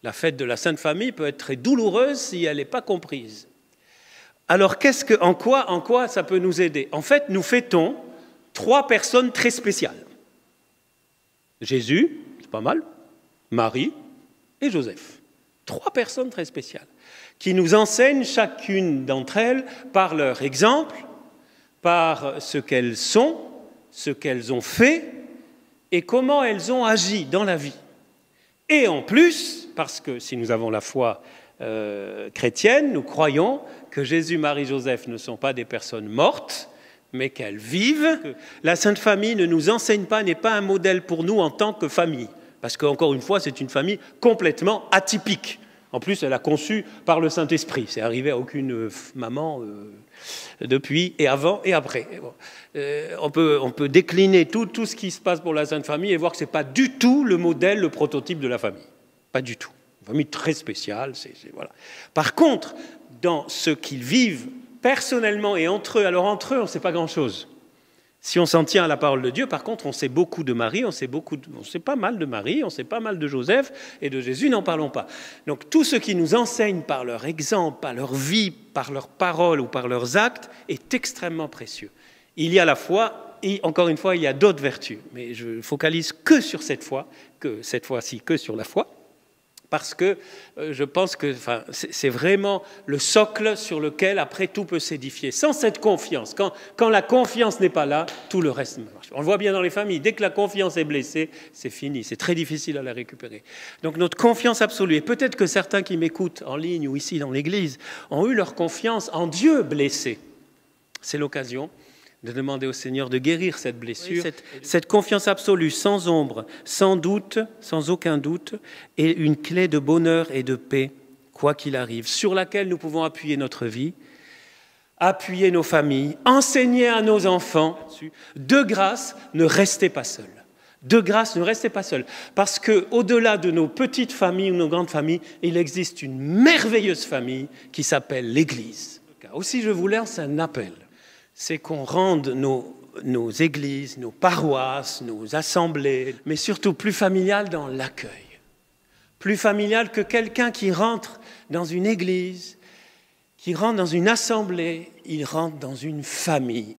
La fête de la Sainte Famille peut être très douloureuse si elle n'est pas comprise. Alors, en quoi ça peut nous aider? En fait, nous fêtons 3 personnes très spéciales. Jésus, c'est pas mal, Marie et Joseph. 3 personnes très spéciales qui nous enseignent chacune d'entre elles par leur exemple, par ce qu'elles sont, ce qu'elles ont fait et comment elles ont agi dans la vie. Et en plus, parce que si nous avons la foi chrétienne, nous croyons que Jésus, Marie, Joseph ne sont pas des personnes mortes, mais qu'elles vivent. La Sainte Famille ne nous enseigne pas, n'est pas un modèle pour nous en tant que famille. Parce qu'encore une fois, c'est une famille complètement atypique. En plus, elle a conçu par le Saint-Esprit. C'est arrivé à aucune maman depuis et avant et après. Bon. On peut décliner tout ce qui se passe pour la Sainte Famille et voir que ce n'est pas du tout le modèle, le prototype de la famille. Pas du tout. Une famille très spéciale. Voilà. Par contre, dans ce qu'ils vivent personnellement et entre eux, alors entre eux, on ne sait pas grand-chose. Si on s'en tient à la parole de Dieu, par contre, on sait beaucoup de Marie, on sait pas mal de Marie, on sait pas mal de Joseph, et de Jésus, n'en parlons pas. Donc tout ce qui nous enseigne par leur exemple, par leur vie, par leurs paroles ou par leurs actes, est extrêmement précieux. Il y a la foi, et encore une fois, il y a d'autres vertus. Mais je focalise que sur cette fois-ci, que sur la foi. Parce que je pense que c'est vraiment le socle sur lequel après tout peut s'édifier. Sans cette confiance, quand la confiance n'est pas là, tout le reste ne marche pas. On le voit bien dans les familles, dès que la confiance est blessée, c'est fini, c'est très difficile à la récupérer. Donc notre confiance absolue, et peut-être que certains qui m'écoutent en ligne ou ici dans l'église ont eu leur confiance en Dieu blessée. C'est l'occasion de demander au Seigneur de guérir cette blessure, cette confiance absolue, sans ombre, sans doute, sans aucun doute, est une clé de bonheur et de paix, quoi qu'il arrive, sur laquelle nous pouvons appuyer notre vie, appuyer nos familles, enseigner à nos enfants. De grâce, ne restez pas seuls. De grâce, ne restez pas seuls. Parce qu'au-delà de nos petites familles ou nos grandes familles, il existe une merveilleuse famille qui s'appelle l'Église. Aussi, je vous lance un appel. C'est qu'on rende nos églises, nos paroisses, nos assemblées, mais surtout plus familiales dans l'accueil. Plus familiales que quelqu'un qui rentre dans une église, qui rentre dans une assemblée, il rentre dans une famille.